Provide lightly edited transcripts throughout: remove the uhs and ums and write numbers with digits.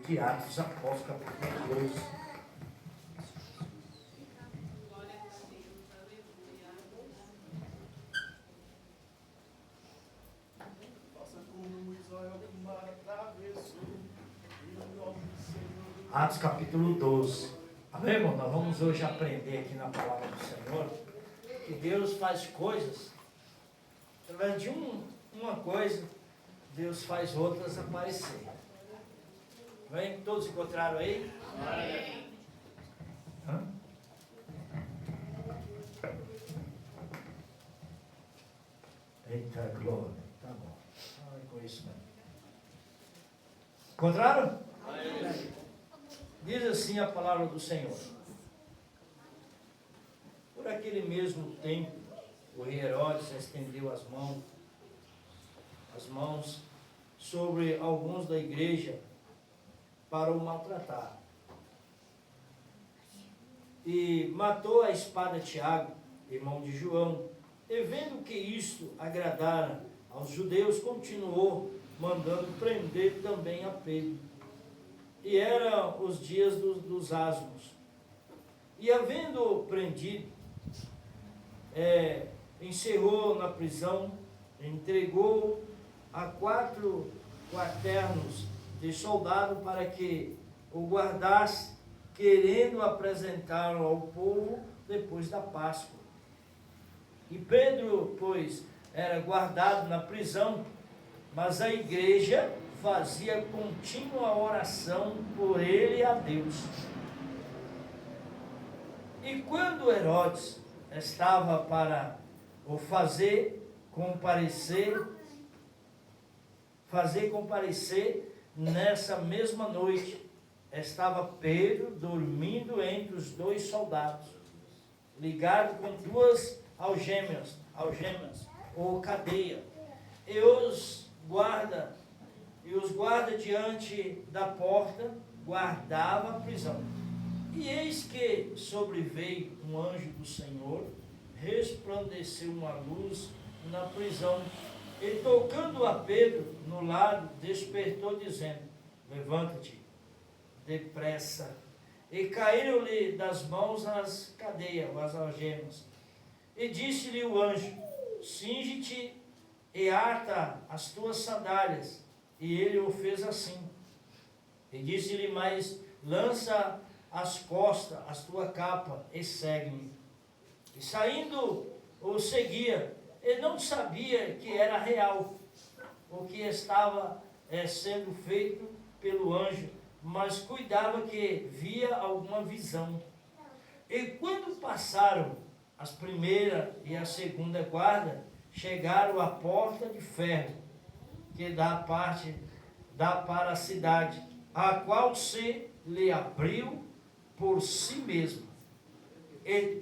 de Atos dos Apóstolos, capítulo 12. Atos capítulo 12. Amém, irmão? Nós vamos hoje aprender aqui na palavra do Senhor que Deus faz coisas, através de uma coisa, Deus faz outras aparecer. Amém? Todos encontraram aí? Amém. Eita glória. Tá bom. Olha com isso mesmo. Encontraram? Amém. Diz assim a palavra do Senhor. Por aquele mesmo tempo, o rei Herodes estendeu as mãos sobre alguns da igreja para o maltratar. E matou a espada Tiago, irmão de João. E vendo que isto agradara aos judeus, continuou mandando prender também a Pedro. E eram os dias dos asmos. E havendo prendido, encerrou na prisão, entregou a 4 quaternos de soldado para que o guardasse, querendo apresentá-lo ao povo depois da Páscoa. E Pedro, pois, era guardado na prisão, mas a igreja fazia contínua oração por ele a Deus. E quando Herodes estava para o fazer comparecer, nessa mesma noite, estava Pedro dormindo entre os 2 soldados, ligado com 2 algemas ou cadeia, e os guarda diante da porta guardava a prisão. E eis que sobreveio um anjo do Senhor, resplandeceu uma luz na prisão, e tocando a Pedro no lado, despertou, dizendo: levanta-te depressa. E caíram-lhe das mãos as cadeias, as algemas. E disse-lhe o anjo: cinge-te e ata as tuas sandálias. E ele o fez assim. E disse-lhe mais: lança às costas a tua capa e segue-me. E saindo o seguia. Ele não sabia que era real o que estava sendo feito pelo anjo, mas cuidava que via alguma visão. E quando passaram as primeira e a segunda guarda, chegaram à porta de ferro, que dá para a cidade, a qual se lhe abriu por si mesma. E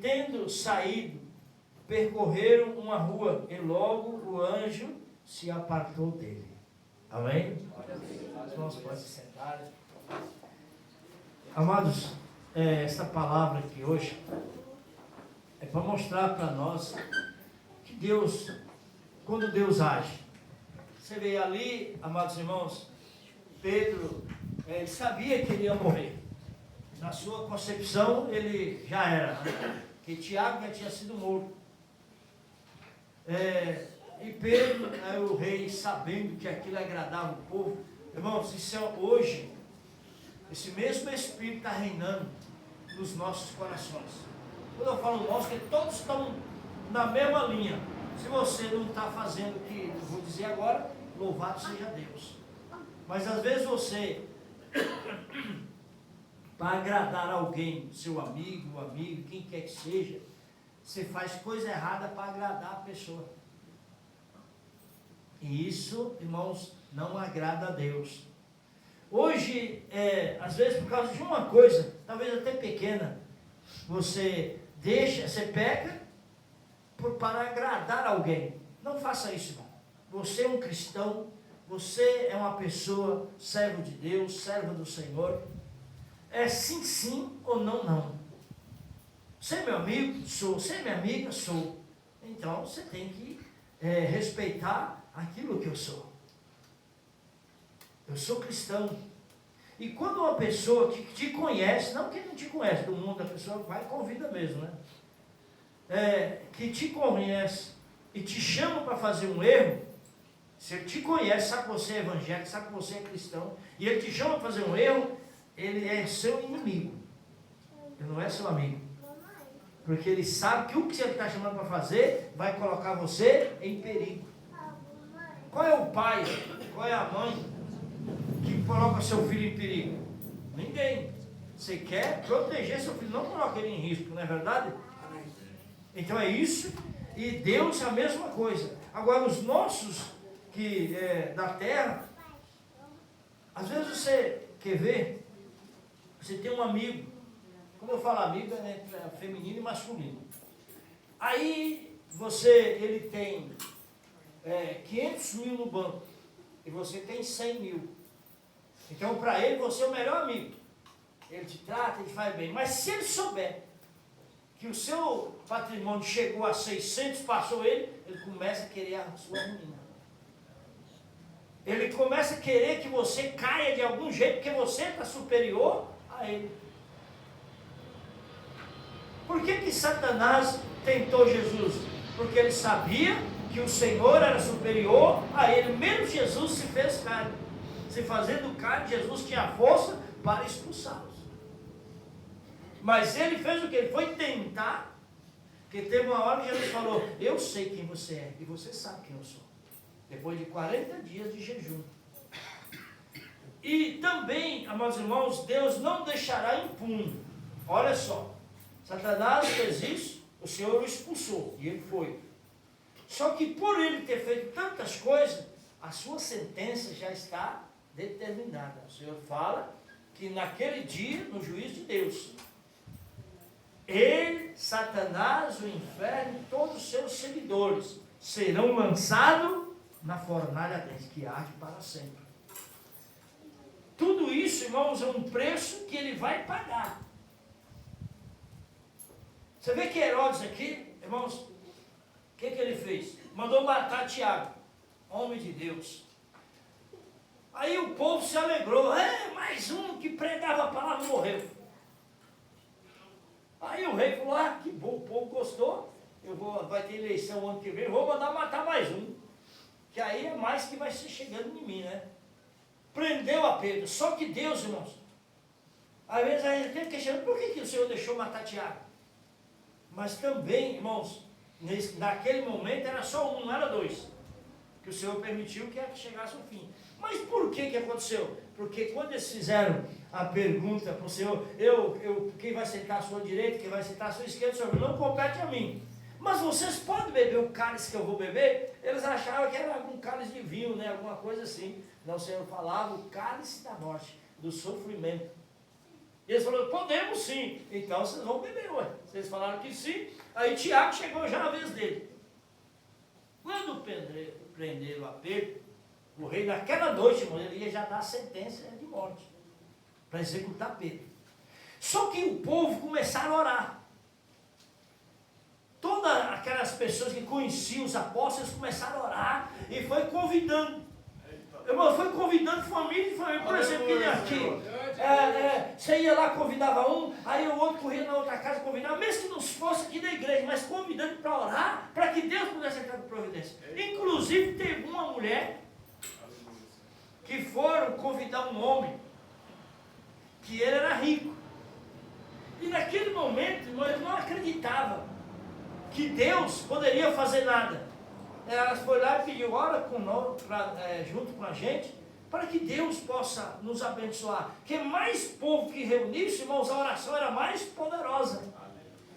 tendo saído, percorreram uma rua, e logo o anjo se apartou dele. Amém? Os irmãos podem se sentar. Amados, esta palavra aqui hoje é para mostrar para nós que Deus, quando Deus age, você vê ali, amados irmãos, Pedro, ele sabia que ele ia morrer. Na sua concepção, ele já era, né? Que Tiago já tinha sido morto. E Pedro, o rei, sabendo que aquilo agradava o povo. Irmãos, isso hoje, esse mesmo Espírito está reinando nos nossos corações. Quando eu falo nosso, que todos estão na mesma linha. Se você não está fazendo o que eu vou dizer agora, louvado seja Deus. Mas às vezes você, para agradar alguém, seu amigo, quem quer que seja, você faz coisa errada para agradar a pessoa. E isso, irmãos, não agrada a Deus. Hoje, às vezes por causa de uma coisa, talvez até pequena, você peca para agradar alguém. Não faça isso, irmão. Você é um cristão, você é uma pessoa, servo de Deus, serva do Senhor. É sim, sim ou não, não. Você é meu amigo? Sou. Você é minha amiga? Sou. Então, você tem que respeitar aquilo que eu sou. Eu sou cristão. E quando uma pessoa que te conhece, não que não te conhece, do mundo a pessoa vai e convida mesmo, né? Que te conhece e te chama para fazer um erro, se ele te conhece, sabe que você é evangélico, sabe que você é cristão, e ele te chama para fazer um erro, ele é seu inimigo. Ele não é seu amigo. Porque ele sabe que o que você está chamando para fazer vai colocar você em perigo. Qual é o pai, qual é a mãe que coloca seu filho em perigo? Ninguém. Você quer proteger seu filho, não coloca ele em risco, não é verdade? Então é isso, e Deus é a mesma coisa. Agora os nossos da terra, às vezes você quer ver, você tem um amigo, como eu falo amigo, é feminino e masculino. Aí ele tem 500 mil no banco e você tem 100 mil. Então para ele você é o melhor amigo. Ele te trata, ele faz bem. Mas se ele souber que o seu patrimônio chegou a 600, passou ele começa a querer a sua ruína. Ele começa a querer que você caia de algum jeito, porque você está superior a ele. Por que Satanás tentou Jesus? Porque ele sabia que o Senhor era superior a ele. Mesmo Jesus se fez carne. Se fazendo carne, Jesus tinha força para expulsá-los. Mas ele fez o que? Ele foi tentar. Porque teve uma hora que Jesus falou: eu sei quem você é e você sabe quem eu sou. Depois de 40 dias de jejum. E também, amados irmãos, Deus não deixará impune. Olha só. Satanás fez isso, o Senhor o expulsou, e ele foi. Só que por ele ter feito tantas coisas, a sua sentença já está determinada. O Senhor fala que naquele dia, no juízo de Deus, ele, Satanás, o inferno e todos os seus seguidores serão lançados na fornalha ardente, que arde para sempre. Tudo isso, irmãos, é um preço que ele vai pagar. Você vê que Herodes aqui, irmãos, o que ele fez? Mandou matar Tiago, homem de Deus. Aí o povo se alegrou, mais um que pregava a palavra morreu. Aí o rei falou: que bom, o povo gostou, vai ter eleição ano que vem, vou mandar matar mais um. Que aí é mais que vai ser chegando em mim, né? Prendeu a Pedro. Só que Deus, irmãos, às vezes a gente tem questionando: por que o Senhor deixou matar Tiago? Mas também, irmãos, naquele momento era só um, não era dois, que o Senhor permitiu que chegasse ao fim. Mas por que aconteceu? Porque quando eles fizeram a pergunta para o Senhor: quem vai sentar à sua direita, quem vai sentar à sua esquerda, o Senhor não compete a mim. Mas vocês podem beber o cálice que eu vou beber? Eles achavam que era algum cálice de vinho, né? Alguma coisa assim. Não, o Senhor falava o cálice da morte, do sofrimento. E eles falaram: podemos sim. Então vocês vão beber, ué. Vocês falaram que sim. Aí Tiago chegou já a vez dele. Quando prenderam a Pedro, o rei naquela noite, irmão, ele ia já dar a sentença de morte para executar Pedro. Só que o povo começaram a orar. Todas aquelas pessoas que conheciam os apóstolos começaram a orar e foi convidando. Irmão, foi convidando família e família. Por exemplo, que aqui, você ia lá, convidava um, aí o outro corria na outra casa, convidava, mesmo que não fosse aqui da igreja, mas convidando para orar, para que Deus pudesse entrar com providência. Inclusive, teve uma mulher que foram convidar um homem, que ele era rico. E naquele momento, irmão, ele não acreditava que Deus poderia fazer nada. Ela foi lá e pediu: ora junto com a gente, para que Deus possa nos abençoar. Que mais povo que reunisse, irmãos, a oração era mais poderosa.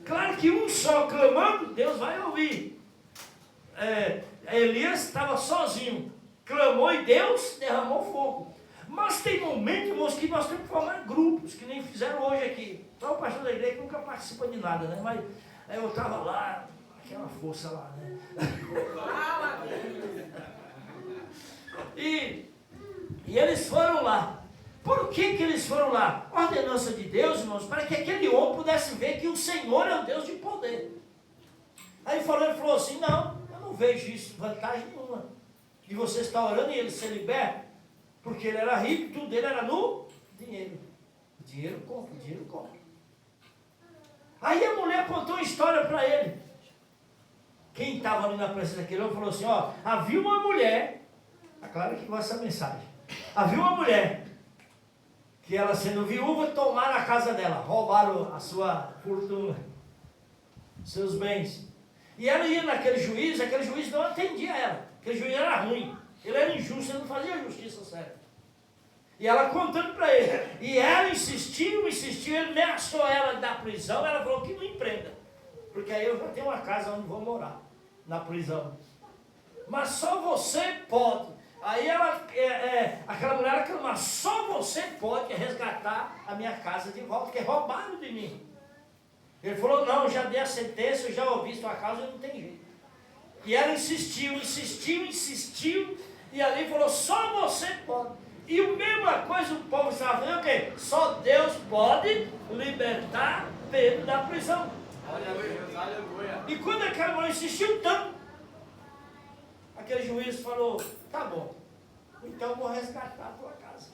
Claro que um só clamando, Deus vai ouvir. Elias estava sozinho, clamou e Deus derramou fogo. Mas tem momentos, irmãos, que nós temos que formar grupos, que nem fizeram hoje aqui. Só o pastor da igreja que nunca participa de nada, né? Mas eu estava lá, aquela força lá, né? E eles foram lá. Por que eles foram lá? Ordenança de Deus, irmãos, para que aquele homem pudesse ver que o Senhor é um Deus de poder. Aí ele falou assim: não, eu não vejo isso, vantagem nenhuma. E você está orando e ele se liberta. Porque ele era rico, tudo dele era no dinheiro. O dinheiro compra, o dinheiro compra. Aí a mulher contou uma história para ele. Quem estava ali na presença daquele homem falou assim, ó, havia uma mulher, a Clara que gosta dessa mensagem, havia uma mulher, que ela sendo viúva, tomaram a casa dela, roubaram a sua fortuna, seus bens. E ela ia naquele juiz, aquele juiz não atendia ela, aquele juiz era ruim, ele era injusto, ele não fazia a justiça certa. E ela contando para ele, e ela insistiu, ele ameaçou ela da prisão, ela falou que não empreenda, porque aí eu já tenho uma casa onde vou morar, na prisão. Mas só você pode. Aí ela, aquela mulher ela falou, mas só você pode resgatar a minha casa de volta, porque roubaram de mim. Ele falou, não, já dei a sentença, eu já ouvi sua causa, não tem jeito. E ela insistiu, e ali falou, só você pode. E a mesma coisa o povo estava fazendo, o quê? Só Deus pode libertar Pedro da prisão. E quando aquela mulher insistiu tanto, aquele juiz falou, tá bom, então eu vou resgatar a tua casa.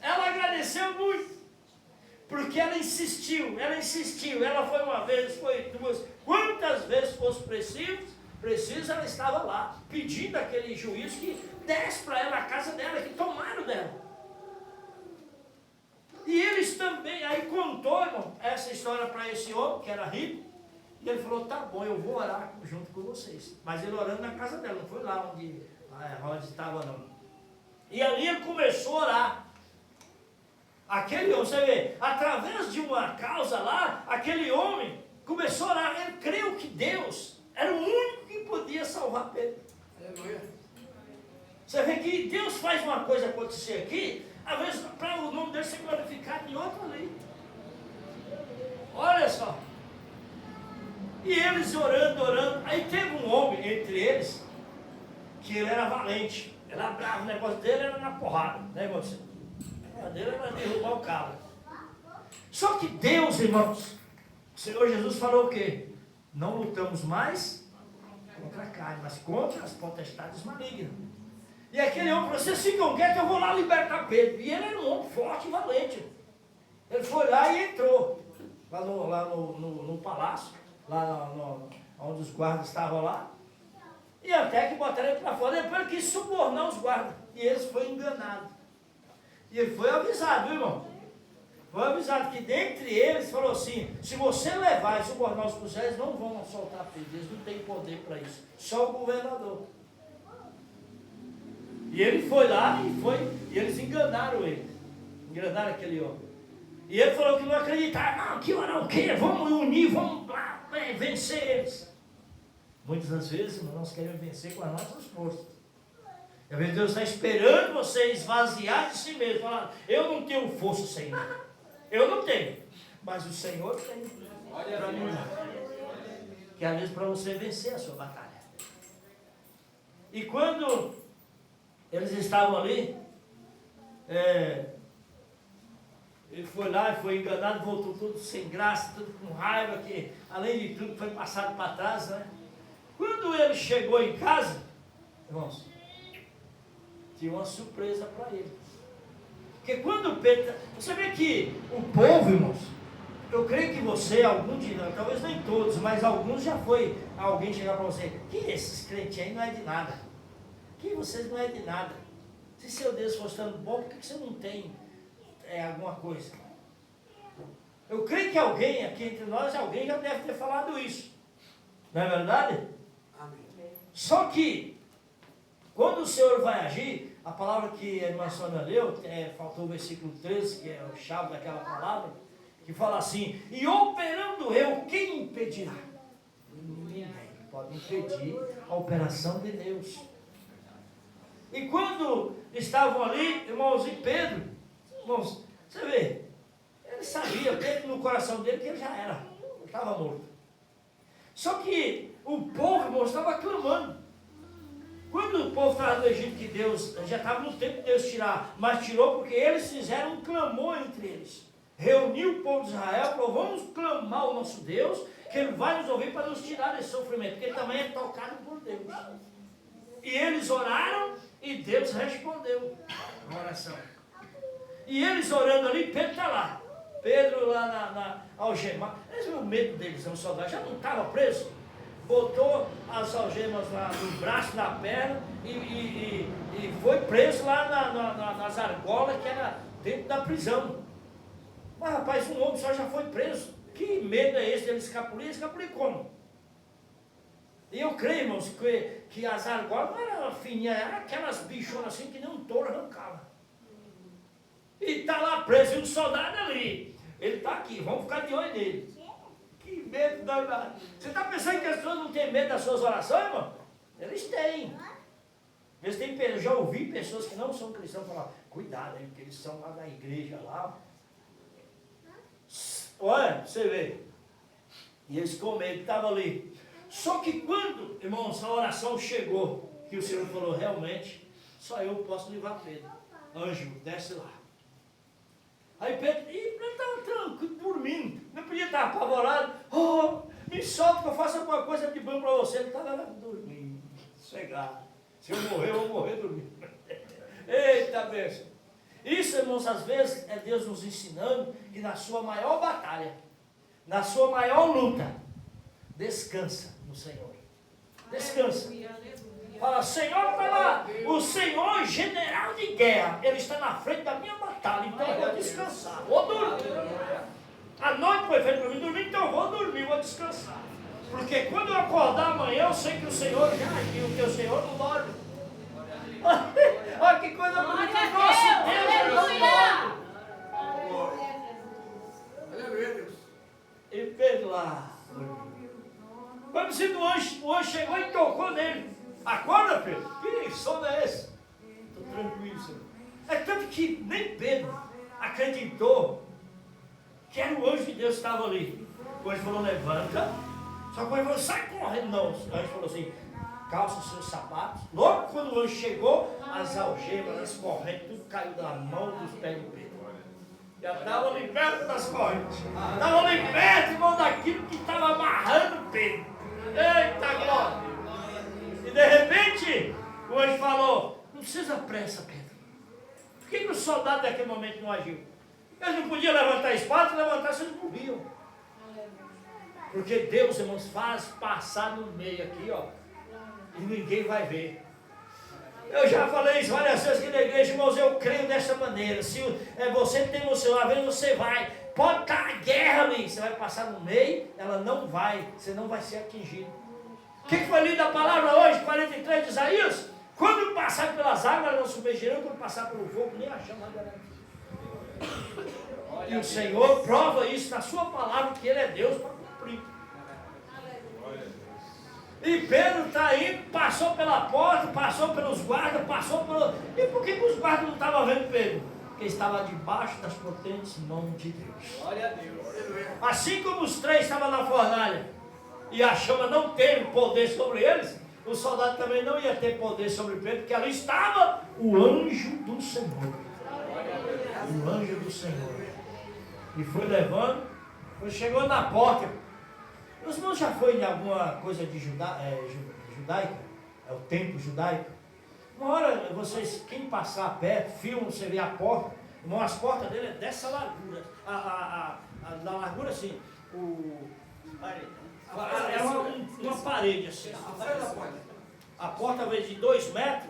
Ela agradeceu muito, porque ela insistiu, ela foi uma vez, foi duas, quantas vezes fosse preciso, ela estava lá, pedindo àquele juiz que desse para ela a casa dela, que tomaram dela. E eles também, aí contou, irmão, essa história para esse homem, que era rico, e ele falou, tá bom, eu vou orar junto com vocês. Mas ele orando na casa dela, não foi lá onde estava não. E ali ele começou a orar. Aquele homem, você vê, através de uma causa lá, aquele homem começou a orar. Ele creu que Deus era o único que podia salvar Pedro. Aleluia. Você vê que Deus faz uma coisa acontecer aqui, às vezes para o nome dele ser glorificado em outro ali. Olha só. E eles orando. Aí teve um homem entre eles, que ele era valente, era bravo, o negócio dele era na porrada, né, irmão? O negócio dele era derrubar o cara. Só que Deus, irmãos, o Senhor Jesus falou o quê? Não lutamos mais contra a carne, mas contra as potestades malignas. E aquele homem falou, vocês ficam quietos, eu vou lá libertar Pedro. E ele era um homem forte e valente. Ele foi lá e entrou, lá no palácio, lá onde os guardas estavam lá. E até que botaram ele para fora. Depois ele quis subornar os guardas. E eles foram enganados. E ele foi avisado, viu, irmão? Foi avisado que dentre eles falou assim, se você levar e subornar os policiais, eles não vão soltar Pedro, eles não têm poder para isso. Só o governador. E ele foi lá e eles enganaram ele. Enganaram aquele homem. E ele falou que não acreditava, não, que hora o quê? Vamos unir, vamos lá, vencer eles. Muitas das vezes nós queremos vencer com as nossas forças. E às vezes Deus está esperando você esvaziar de si mesmo, falando, eu não tenho força, Senhor. Eu não tenho, mas o Senhor tem. Olha para mim. Que às vezes para você vencer a sua batalha. E quando eles estavam ali, ele foi lá e foi enganado, voltou tudo sem graça, tudo com raiva, que além de tudo foi passado para trás, né? Quando ele chegou em casa, irmãos, tinha uma surpresa para ele. Porque quando Pedro, você vê que o povo, irmãos, eu creio que você, algum de nós, talvez nem todos, mas alguns já foi alguém chegar para você, que esses crentes aí não é de nada, que vocês não é de nada. Se seu Deus fosse tanto bom, por que você não tem alguma coisa? Eu creio que alguém aqui entre nós, alguém já deve ter falado isso. Não é verdade? Amém. Só que, quando o Senhor vai agir, a palavra que a irmã Sônia leu, faltou o versículo 13, que é o chave daquela palavra, que fala assim, e operando eu, quem impedirá? Ninguém pode impedir a operação de Deus. E quando estavam ali, irmãos, e Pedro, irmãos, você vê, ele sabia, dentro no coração dele, que ele já era, ele estava morto. Só que o povo, irmãos, estava clamando. Quando o povo estava no Egito, que Deus, já estava no tempo de Deus tirar, mas tirou porque eles fizeram um clamor entre eles. Reuniu o povo de Israel, falou, vamos clamar ao nosso Deus, que Ele vai nos ouvir para nos tirar desse sofrimento, porque Ele também é tocado por Deus. E eles oraram, E Deus respondeu a oração. E eles orando ali, Pedro está lá. Pedro lá na algema. Eles viram o medo deles, um soldado, já não estava preso. Botou as algemas lá no braço, na perna e foi preso lá nas argolas que era dentro da prisão. Mas rapaz, um homem só já foi preso. Que medo é esse dele escapulir? Escapulir como? E eu creio, irmãos, que as argolas não eram fininhas, eram aquelas bichonas assim que nem um touro arrancava. E está lá preso, e um soldado ali. Ele está aqui, vamos ficar de olho nele. Que medo danado. Você está pensando que as pessoas não têm medo das suas orações, irmão? Eles têm. Eles têm. Eu já ouvi pessoas que não são cristãos falar, cuidado, hein, porque eles são lá da igreja lá. Olha, você vê. E eles com medo, estavam ali. Só que quando, irmãos, a oração chegou, que o Senhor falou, realmente, só eu posso livrar Pedro. Anjo, desce lá. Aí Pedro estava tranquilo, dormindo. Não podia estar apavorado. Oh, me solta que eu faça alguma coisa de bom para você. Ele estava dormindo, sossegado. Se eu morrer, eu vou morrer dormindo. Eita bênção. Isso, irmãos, às vezes é Deus nos ensinando que na sua maior batalha, na sua maior luta, descansa no Senhor. Descansa. Fala, Senhor está lá. O Senhor general de guerra. Ele está na frente da minha batalha. Então eu vou descansar. Vou dormir. A noite foi feita para mim dormir, então eu vou dormir, vou descansar. Porque quando eu acordar amanhã, eu sei que o Senhor já agiu, que o Senhor não dorme. Olha que coisa bonita. Nosso Deus não dorme. E Pedro lá. Quando o anjo chegou e tocou nele. Acorda, Pedro. Que sono é esse? Estou tranquilo, Senhor. É tanto que nem Pedro acreditou que era o anjo de Deus que estava ali. O anjo falou, levanta. Só que o anjo falou, sai correndo. Não, o anjo falou assim, calça os seus sapatos. Logo quando o anjo chegou, as algemas, as correntes, tudo caiu da mão dos pés do Pedro. Já estava ali perto das correntes. Estava ali perto, irmão, daquilo que estava amarrando Pedro. Eita glória! E de repente, o anjo falou, não precisa pressa, Pedro. Por que o soldado naquele momento não agiu? Eles não podiam levantar a espada, se levantasse eles morriam. Porque Deus, irmãos, faz passar no meio aqui, ó. E ninguém vai ver. Eu já falei isso várias vezes aqui na igreja, irmãos, eu creio dessa maneira. Se você tem no seu lado, você vai. Pode estar a guerra ali, você vai passar no meio, ela não vai, você não vai ser atingido. O que foi lido a palavra hoje, 43 de Isaías? Quando passar pelas águas, elas não submergirão, quando passar pelo fogo, nem a chama garante. E o Senhor prova isso na sua palavra, que Ele é Deus para cumprir. E Pedro está indo, passou pela porta, passou pelos guardas, passou pelo... E por que os guardas não estavam vendo Pedro? Porque estava debaixo das potentes mãos de Deus. Glória a Deus. Assim como os três estavam na fornalha e a chama não teve poder sobre eles, o soldado também não ia ter poder sobre Pedro, porque ali estava o anjo do Senhor. O anjo do Senhor. E foi levando, chegou na porta. Os irmãos já foi em alguma coisa de judaica? É o templo judaico? Uma hora, vocês, quem passar perto, filma, você vê a porta. Irmão, as portas dele é dessa largura. Na largura assim, é uma parede assim. A porta, vez de 2 metros,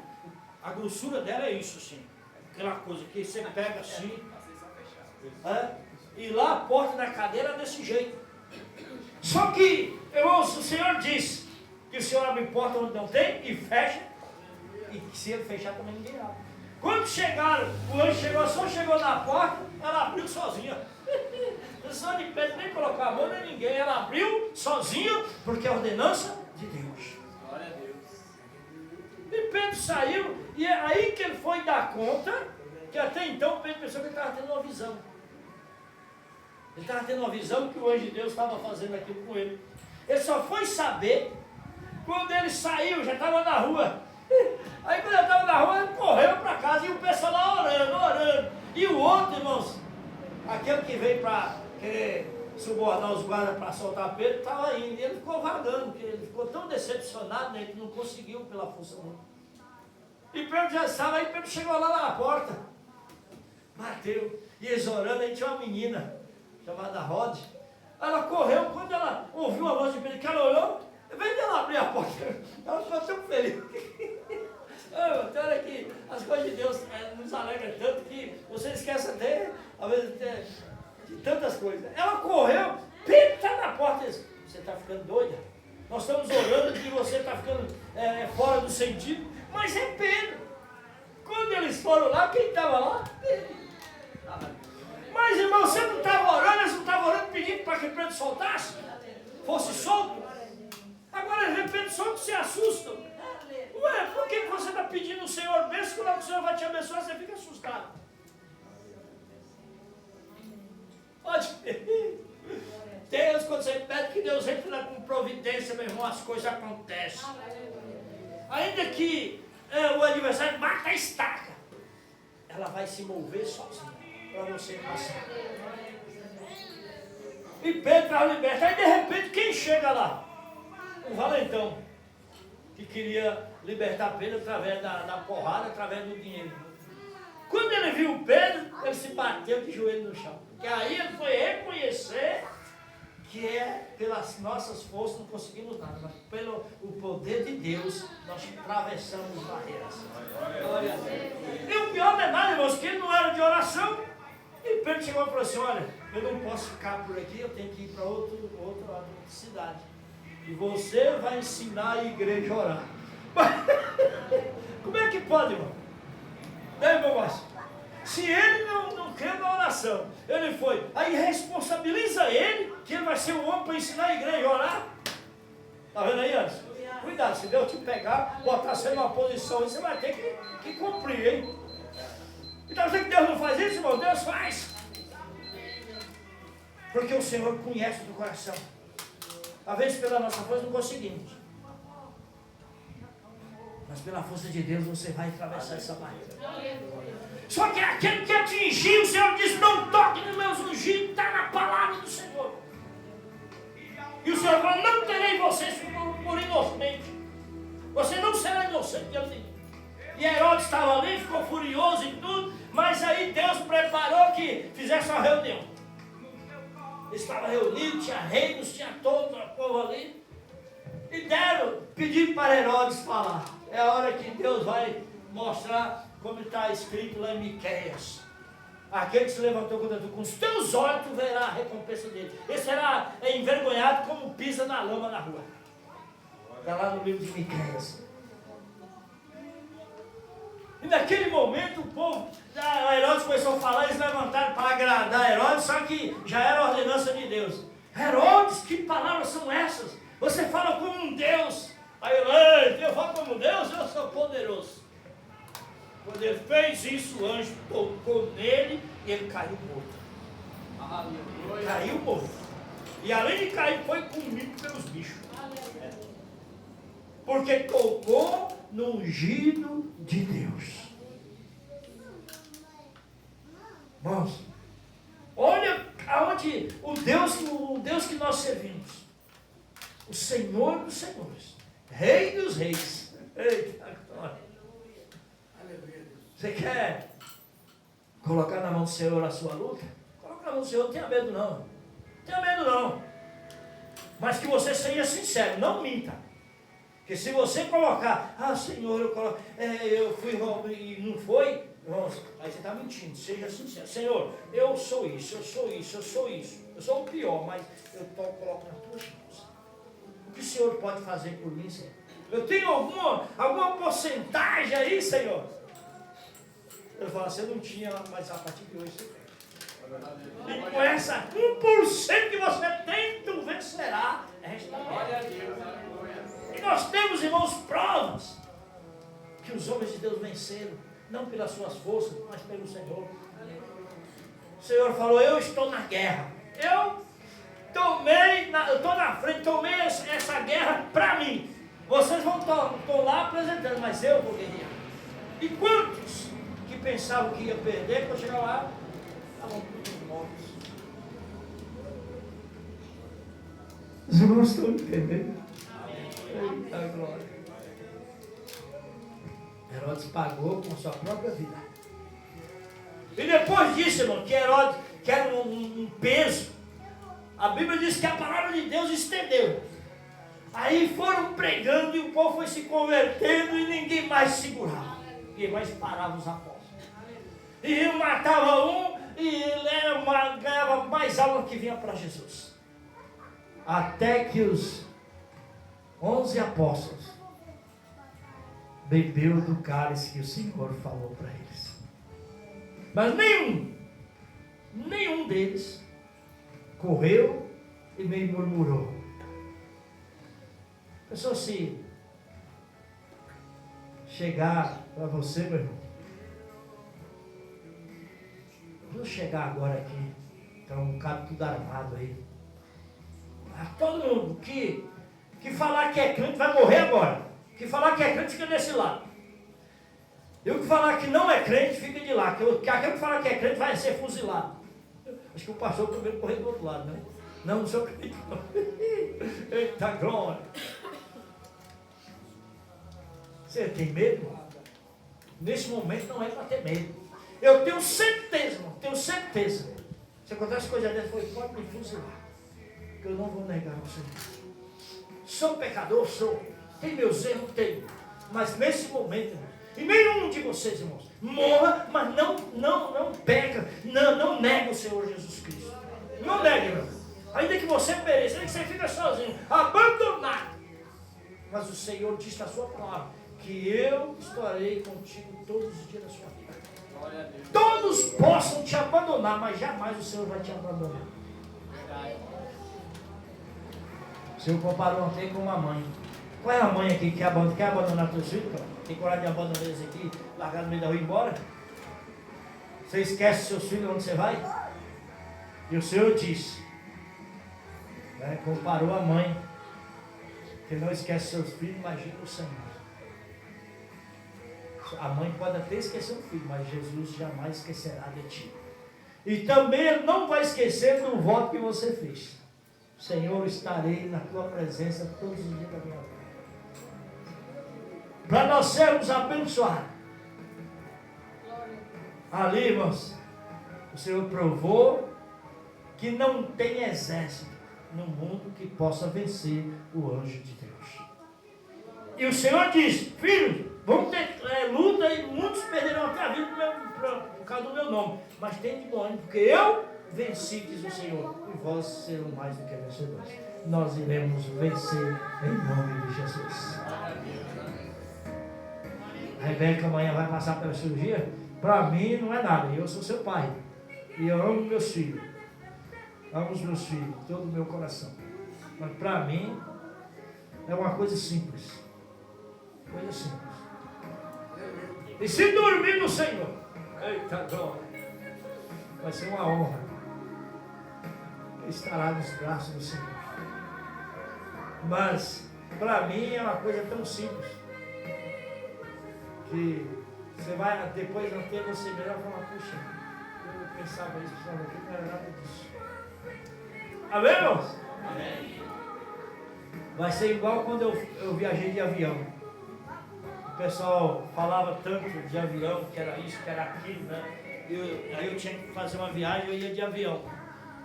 a grossura dela é isso assim. Aquela coisa que você pega assim. E lá a porta da cadeira é desse jeito. Só que, irmãos, o Senhor disse que o Senhor abre porta onde não tem e fecha. E que se ele fechar também ninguém abre. Quando chegaram, o anjo só chegou na porta, ela abriu sozinha. Não só de Pedro nem colocar a mão nem ninguém. Ela abriu sozinha, porque é a ordenança de Deus. Glória a Deus. E Pedro saiu, e é aí que ele foi dar conta, que até então Pedro pensou que ele estava tendo uma visão. Ele estava tendo uma visão que o anjo de Deus estava fazendo aquilo com ele. Ele só foi saber quando ele saiu, já estava na rua. Aí quando ele estava na rua, ele correu para casa e o pessoal lá orando. E o outro, irmãos, aquele que veio para querer subornar os guardas para soltar Pedro, estava indo. E ele ficou vagando, porque ele ficou tão decepcionado, né, que não conseguiu pela força dele. E Pedro já estava, aí Pedro chegou lá na porta. Bateu. E eles orando, aí tinha uma menina chamada Rod. Ela correu, quando ela ouviu a voz de Pedro, que ela olhou, veio dela abrir a porta. Ela ficou tão feliz. Olha que as coisas de Deus nos alegram tanto que você esquece até, às vezes, de tantas coisas. Ela correu, Pedro está na porta. Disse, você está ficando doida? Nós estamos orando que você está ficando fora do sentido. Mas é Pedro. Quando eles foram lá, quem estava lá? Pedro. Mas, irmão, você não estava orando, eles não estavam orando pedindo para que Pedro soltasse? Fosse solto? Agora, de repente, solto se assustam. Ué, por que você está pedindo o Senhor bênção, quando o Senhor vai te abençoar, você fica assustado? Pode ver. Deus, quando você pede que Deus entre com providência, meu irmão, as coisas acontecem. Ainda que o adversário bata a estaca, ela vai se mover sozinha para você passar. E Pedro estava liberto. Aí de repente quem chega lá? Um valentão que queria libertar Pedro através da porrada, através do dinheiro. Quando ele viu Pedro, ele se bateu de joelho no chão. Porque aí ele foi reconhecer que pelas nossas forças não conseguimos nada, mas pelo o poder de Deus nós atravessamos barreiras. Glória a Deus. E o pior não é nada, irmãos, que ele não era de oração. E Pedro chegou e falou assim, olha, eu não posso ficar por aqui, eu tenho que ir para outra cidade. E você vai ensinar a igreja a orar. Como é que pode, irmão? Né, irmão Márcio? Se ele não crê na oração, ele foi, aí responsabiliza ele, que ele vai ser o homem para ensinar a igreja a orar. Está vendo aí, Anderson? Cuidado, se Deus te pegar, botar você numa posição, você vai ter que cumprir, hein? Então, você que Deus não faz isso, irmão? Deus faz. Porque o Senhor conhece do coração. Às vezes, pela nossa força, não conseguimos. Mas pela força de Deus, você vai atravessar essa barreira. Só que aquele que atingiu, o Senhor diz, não toque nos meus ungidos, está na palavra do Senhor. E o Senhor falou, não terei vocês por inocente. Você não será inocente, Deus diz. E Herodes estava ali, ficou furioso e tudo, mas aí Deus preparou que fizesse uma reunião. Estava reunido, tinha reinos, tinha todo o povo ali. E pediram para Herodes falar. É a hora que Deus vai mostrar como está escrito lá em Miqueias. Aquele que se levantou contra tu, com os teus olhos tu verás a recompensa dele. Ele será envergonhado como pisa na lama na rua. Está lá no livro de Miqueias. E naquele momento o povo, Herodes começou a falar, eles levantaram para agradar Herodes, só que já era ordenança de Deus. Herodes, que palavras são essas? Você fala como um Deus. Aí eu falo como Deus, eu sou poderoso. Quando ele fez isso, o anjo tocou nele e ele caiu morto. Aleluia. Caiu morto. E além de cair, foi comido pelos bichos. Porque tocou no ungido de Deus. Irmãos, olha aonde o Deus que nós servimos, o Senhor dos senhores, Rei dos reis. Eita, glória. Você quer colocar na mão do Senhor a sua luta? Coloca na mão do Senhor, não tenha medo não. Não tenha medo não. Mas que você seja sincero, não minta. Porque se você colocar, Senhor, eu fui e não foi, irmãos, aí você está mentindo. Seja sincero. Senhor, eu sou isso, eu sou isso, eu sou isso. Eu sou o pior, mas eu coloco nas tuas mãos. O que o Senhor pode fazer por mim, Senhor? Eu tenho alguma porcentagem aí, Senhor? Eu falo, você não tinha, mas a partir de hoje você tem. E com essa 1% que você tem, tu vencerá esta glória a Deus. E nós temos, irmãos, provas que os homens de Deus venceram, não pelas suas forças, mas pelo Senhor. O Senhor falou, eu estou na guerra. Eu estou na frente, tomei essa guerra para mim. Vocês vão estar lá apresentando, mas eu vou guerrear. E quantos que pensavam que ia perder, quando chegar lá, estavam todos mortos. Os irmãos estão entendendo? Eita glória. Herodes pagou com sua própria vida. E depois disso, irmão, que Herodes, que era um peso, a Bíblia diz que a palavra de Deus estendeu. Aí foram pregando e o povo foi se convertendo e ninguém mais segurava. Ninguém mais parava os apóstolos. E matava um e ele ganhava mais alma que vinha para Jesus. Até que os 11 apóstolos bebeu do cálice que o Senhor falou para eles. Mas nenhum deles correu e nem murmurou. Pessoal, se chegar para você, meu irmão, vamos chegar agora aqui, então um bocado tudo armado aí. Todo mundo que falar que é crente vai morrer agora. Que falar que é crente fica desse lado. E o que falar que não é crente fica de lá. Que aquele que falar que é crente vai ser fuzilado. Acho que o pastor primeiro correr do outro lado, né? Não sou crente. Eita glória. Você tem medo? Nesse momento não é para ter medo. Eu tenho certeza, irmão. Tenho certeza. Se acontece coisa dessa, pode me fuzilar. Que eu não vou negar o Senhor. Sou pecador, sou. Tem meus erros, tenho. Mas nesse momento, irmão, e nenhum de vocês, irmãos, morra, mas não peca, não nega o Senhor Jesus Cristo. Não nega, irmão. Ainda que você pereça, ainda que você fique sozinho, abandonado. Mas o Senhor diz na sua palavra que eu estarei contigo todos os dias da sua vida. Todos possam te abandonar, mas jamais o Senhor vai te abandonar. O Senhor comparou ontem com uma mãe. Qual é a mãe aqui que quer abandonar seus filhos? Cara? Tem coragem de abandonar eles aqui, largar no meio da rua e ir embora? Você esquece seus filhos onde você vai? E o Senhor disse, né, comparou a mãe, que não esquece seus filhos, imagina o Senhor. A mãe pode até esquecer o filho, mas Jesus jamais esquecerá de ti. E também Ele não vai esquecer do voto que você fez. Senhor, estarei na tua presença todos os dias da minha vida. Para nós sermos abençoados. Ali, irmãos, o Senhor provou que não tem exército no mundo que possa vencer o anjo de Deus. E o Senhor diz, filhos, vamos ter luta e muitos perderão a vida por causa do meu nome. Mas tem de bom ânimo, porque eu venci, diz o Senhor, e vós serão mais do que vencedores. Nós iremos vencer em nome de Jesus. A Rebeca amanhã vai passar pela cirurgia. Para mim não é nada, eu sou seu pai. E eu amo meus filhos. Amo os meus filhos, todo o meu coração. Mas para mim é uma coisa simples. Coisa simples. E se dormir no Senhor, eita glória, vai ser uma honra. Estará nos braços do Senhor. Mas para mim é uma coisa tão simples que você vai depois não ter você melhor falar, puxa, eu pensava isso, que não era nada disso. Amém, irmãos? Amém. Vai ser igual quando eu viajei de avião. O pessoal falava tanto de avião, que era isso, que era aquilo, né? Aí eu tinha que fazer uma viagem, eu ia de avião.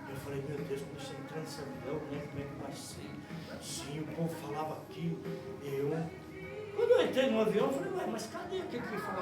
Eu falei, meu Deus, quando você entrar nesse avião, né, como é que vai ser? Sim, o povo falava aquilo. Quando eu entrei no avião, eu falei, ué, mas cadê aquele que falava?